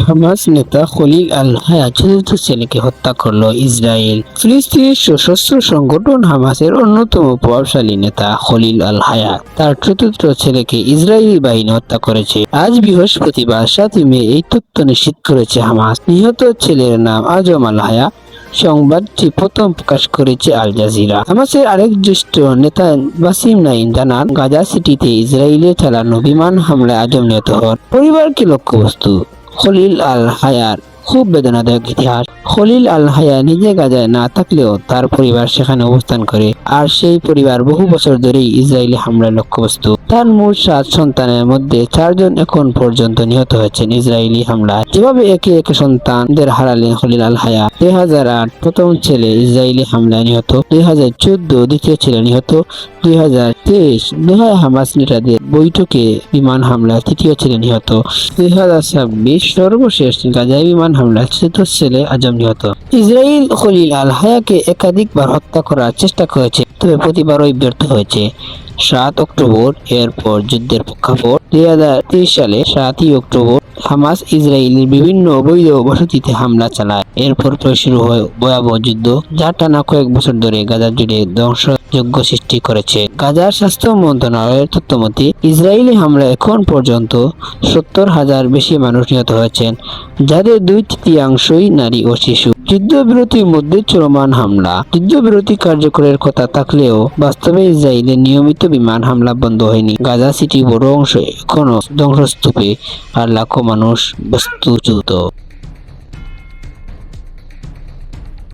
Hamas নেতা খলিল আল হায়া চতুর্থ ছেলেকে হত্যা করল ইসরায়েল। ফিলিস্তিনের সশস্ত্র সংগঠন হামাসের অন্যতম প্রভাবশালী নেতা খলিল আল হায়া তার চতুর্থ ছেলেকে ইসরায়েলি বাহিনী হত্যা করেছে। আজ বৃহস্পতিবার 7 মে এই তথ্য নিশ্চিত করেছে হামাস। নিহত ছেলের নাম আজম আল হায়া। সংবাদটি প্রথম প্রকাশ করেছে আল জাজিরা। হামাসের আরেক জ্যেষ্ঠ নেতা বাসিম নাইম জানান, গাজা সিটিতে ইসরায়েলের চালানো বিমান হামলায় আজম নিহত হন। পরিবারকে লক্ষ্যবস্তু। খলিল আল হায়ার খুব বেদনাদায়ক ইতিহাস। খলিল আল হায়া নিজে গাজায় না থাকলেও তার পরিবার সেখানে অবস্থান করে, আর সেই পরিবার বহু বছর ধরেই ইসরায়েলি হামলার লক্ষ্যবস্তু। তার মোট 7 সন্তানের মধ্যে 4 জন এখন পর্যন্ত নিহত হয়েছেন ইসরায়েলি হামলায়। যেভাবে একে একে সন্তানদের হারালেন খলিল আল হায়া। 2008 প্রথম ছেলে ইসরায়েলি হামলায় নিহত, 2014 দ্বিতীয় ছেলে নিহত, 2023 দোহায় হামাস নেতাদের বৈঠকে বিমান হামলায় তৃতীয় ছেলে নিহত, 2026 সর্বশেষ গাজায় বিমান হামলায় চতুর্থ ছেলে আজম নিহত। ইসরায়েল খলিল আল হায়াকে একাধিকবার হত্যা করার চেষ্টা করেছে, তবে প্রতিবারই ব্যর্থ হয়েছে। 7 অক্টোবর এরপর যুদ্ধের প্রেক্ষাপট। 2023 সালে 7ই অক্টোবর হামাস ইসরায়েলের বিভিন্ন অবৈধ বসতিতে হামলা চালায়। এরপর শুরু হয় ভয়াবহ যুদ্ধ, যা টানা কয়েক বছর ধরে গাজা জুড়ে ধ্বংসযজ্ঞ সৃষ্টি করেছে। গাজার স্বাস্থ্য মন্ত্রণালয়ের তথ্যমতে ইসরায়েলি হামলায় এখন পর্যন্ত 70,000 বেশি মানুষ নিহত হয়েছেন, যাদের 2/3 নারী ও শিশু। যুদ্ধবিরতির মধ্যে চলমান হামলা। যুদ্ধবিরতি কার্যকরের কথা থাকলেও বাস্তবে ইসরায়েলের নিয়মিত বিমান হামলা বন্ধ হয়নি। গাজা সিটি বড় অংশ এখনো ধ্বংসস্তূপে, আর লাখো মানুষ বস্তুচ্যুত।